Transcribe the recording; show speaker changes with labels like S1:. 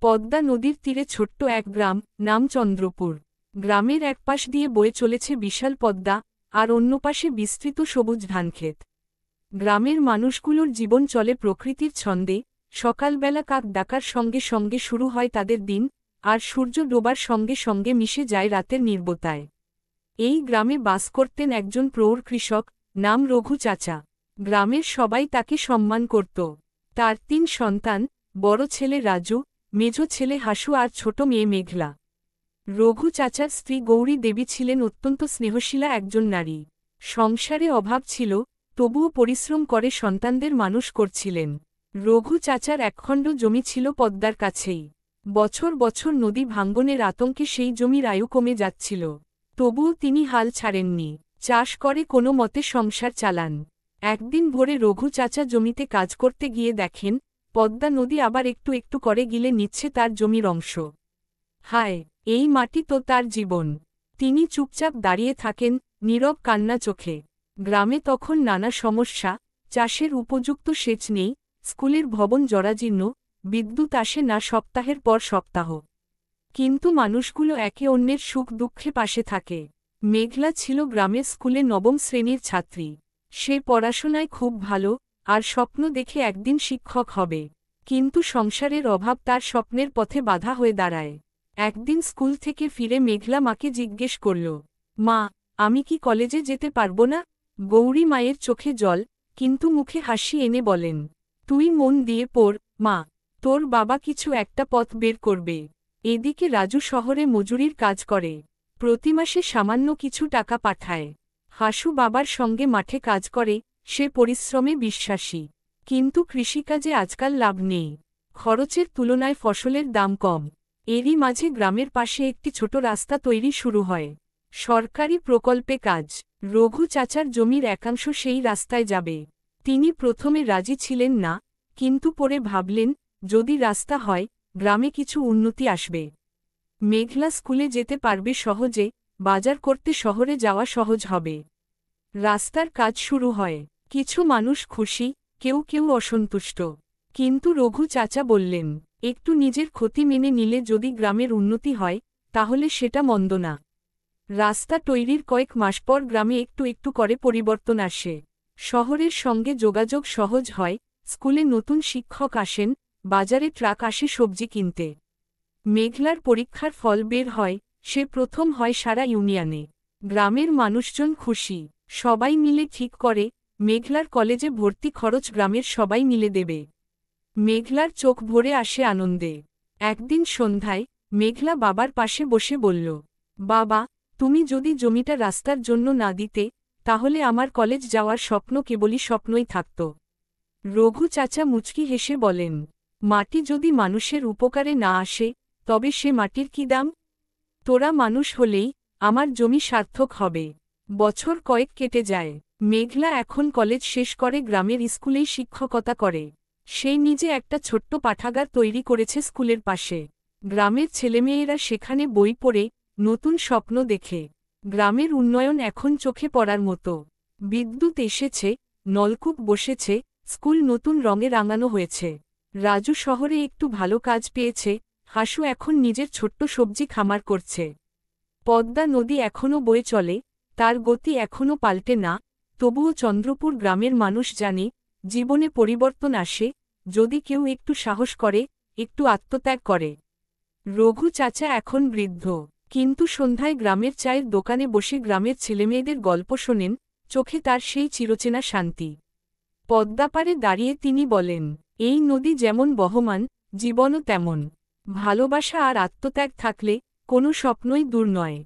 S1: পদ্মা নদীর তীরে ছোট্ট এক গ্রাম, নাম চন্দ্রপুর। গ্রামের এক পাশ দিয়ে বয়ে চলেছে বিশাল পদ্মা, আর অন্য পাশে বিস্তৃত সবুজ ধানক্ষেত। গ্রামের মানুষগুলোর জীবন চলে প্রকৃতির ছন্দে, সকালবেলা কাক ডাকার সঙ্গে সঙ্গে শুরু হয় তাদের দিন, আর সূর্য ডোবার সঙ্গে সঙ্গে মিশে যায় রাতের নির্বতায়। এই গ্রামে বাস করতেন একজন প্রৌঢ় কৃষক, নাম রঘু চাচা। গ্রামের সবাই তাকে সম্মান করত। তার ৩ সন্তান, বড় ছেলে রাজু, মেজ ছেলে হাসু আর ছোট মেয়ে মেঘলা। রঘু চাচার স্ত্রী গৌরী দেবী ছিলেন অত্যন্ত স্নেহশীলা একজন নারী। সংসারে অভাব ছিল, তবুও পরিশ্রম করে সন্তানদের মানুষ করছিলেন। রঘু চাচার একখণ্ড জমি ছিল পদ্মার কাছেই। বছর বছর নদী ভাঙ্গনের আতঙ্কে সেই জমির আয়ু কমে যাচ্ছিল। তবুও তিনি হাল ছাড়েননি, চাষ করে কোনো মতে সংসার চালান। একদিন ভোরে রঘু চাচা জমিতে কাজ করতে গিয়ে দেখেন, পদ্মা নদী আবার একটু একটু করে গিলে নিচ্ছে তার জমির অংশ। হায়, এই মাটি তো তার জীবন। তিনি চুপচাপ দাঁড়িয়ে থাকেন, নীরব কান্না চোখে। গ্রামে তখন নানা সমস্যা, চাষের উপযুক্ত সেচ নেই, স্কুলের ভবন জরাজীর্ণ, বিদ্যুৎ আসে না সপ্তাহের পর সপ্তাহ। কিন্তু মানুষগুলো একে অন্যের সুখ দুঃখে পাশে থাকে। মেঘলা ছিল গ্রামের স্কুলে ৯ম শ্রেণীর ছাত্রী। সে পড়াশোনায় খুব ভালো, আর স্বপ্ন দেখে একদিন শিক্ষক হবে। কিন্তু সংসারের অভাব তার স্বপ্নের পথে বাধা হয়ে দাঁড়ায়। একদিন স্কুল থেকে ফিরে মেঘলা মাকে জিজ্ঞেস করল, মা, আমি কি কলেজে যেতে পারবো না? গৌরী মায়ের চোখে জল, কিন্তু মুখে হাসি এনে বলেন, তুই মন দিয়ে পড় মা, তোর বাবা কিছু একটা পথ বের করবে। এদিকে রাজু শহরে মজুরির কাজ করে, প্রতি মাসে সামান্য কিছু টাকা পাঠায়। হাসু বাবার সঙ্গে মাঠে কাজ করে, সে পরিশ্রমে বিশ্বাসী। কিন্তু কৃষিকাজে আজকাল লাভ নেই, খরচের তুলনায় ফসলের দাম কম। এরই মাঝে গ্রামের পাশে একটি ছোট রাস্তা তৈরি শুরু হয়। সরকারি প্রকল্পে কাজ। রঘু চাচার জমির একাংশ সেই রাস্তায় যাবে। তিনি প্রথমে রাজি ছিলেন না, কিন্তু পরে ভাবলেন, যদি রাস্তা হয়, গ্রামে কিছু উন্নতি আসবে। মেঘলা স্কুলে যেতে পারবে সহজে, বাজার করতে শহরে যাওয়া সহজ হবে। রাস্তার কাজ শুরু হয়। কিছু মানুষ খুশি, কেউ কেউ অসন্তুষ্ট। কিন্তু রঘু চাচা বললেন, একটু নিজের ক্ষতি মেনে নিলে যদি গ্রামের উন্নতি হয়, তাহলে সেটা মন্দ না। রাস্তা তৈরির কয়েক মাস পর গ্রামে একটু একটু করে পরিবর্তন আসে। শহরের সঙ্গে যোগাযোগ সহজ হয়, স্কুলে নতুন শিক্ষক আসেন, বাজারে ট্রাক আসে সবজি কিনতে। মেঘলার পরীক্ষার ফল বের হয়, সে প্রথম হয় সারা ইউনিয়নে। গ্রামের মানুষজন খুশি, সবাই মিলে ঠিক করে, মেঘলার কলেজে ভর্তি খরচ গ্রামের সবাই মিলে দেবে। মেঘলার চোখ ভরে আসে আনন্দে। একদিন সন্ধ্যায় মেঘলা বাবার পাশে বসে বলল, বাবা, তুমি যদি জমিটা রাস্তার জন্য না দিতে, তাহলে আমার কলেজ যাওয়ার স্বপ্ন কেবলই স্বপ্নই থাকত। রঘু চাচা মুচকি হেসে বলেন, মাটি যদি মানুষের উপকারে না আসে, তবে সে মাটির কি দাম? তোরা মানুষ হলেই আমার জমি সার্থক হবে। বছর কয়েক কেটে যায়। মেঘলা এখন কলেজ শেষ করে গ্রামের স্কুলেই শিক্ষকতা করে। সে নিজে একটা ছোট্ট পাঠাগার তৈরি করেছে স্কুলের পাশে। গ্রামের ছেলেমেয়েরা সেখানে বই পড়ে, নতুন স্বপ্ন দেখে। গ্রামের উন্নয়ন এখন চোখে পড়ার মতো। বিদ্যুৎ এসেছে, নলকূপ বসেছে, স্কুল নতুন রঙে রাঙানো হয়েছে। রাজু শহরে একটু ভালো কাজ পেয়েছে, হাসু এখন নিজের ছোট্ট সবজি খামার করছে। পদ্মা নদী এখনও বয়ে চলে, তার গতি এখনও পাল্টে না, তবুও চন্দ্রপুর গ্রামের মানুষ জানে, জীবনে পরিবর্তন আসে, যদি কেউ একটু সাহস করে, একটু আত্মত্যাগ করে। রঘু চাচা এখন বৃদ্ধ, কিন্তু সন্ধ্যায় গ্রামের চায়ের দোকানে বসে গ্রামের ছেলেমেয়েদের গল্প শোনেন, চোখে তার সেই চিরচেনা শান্তি। পদ্মাপাড়ে দাঁড়িয়ে তিনি বলেন, এই নদী যেমন বহমান, জীবনও তেমন। ভালোবাসা আর আত্মত্যাগ থাকলে কোনো স্বপ্নই দূর নয়।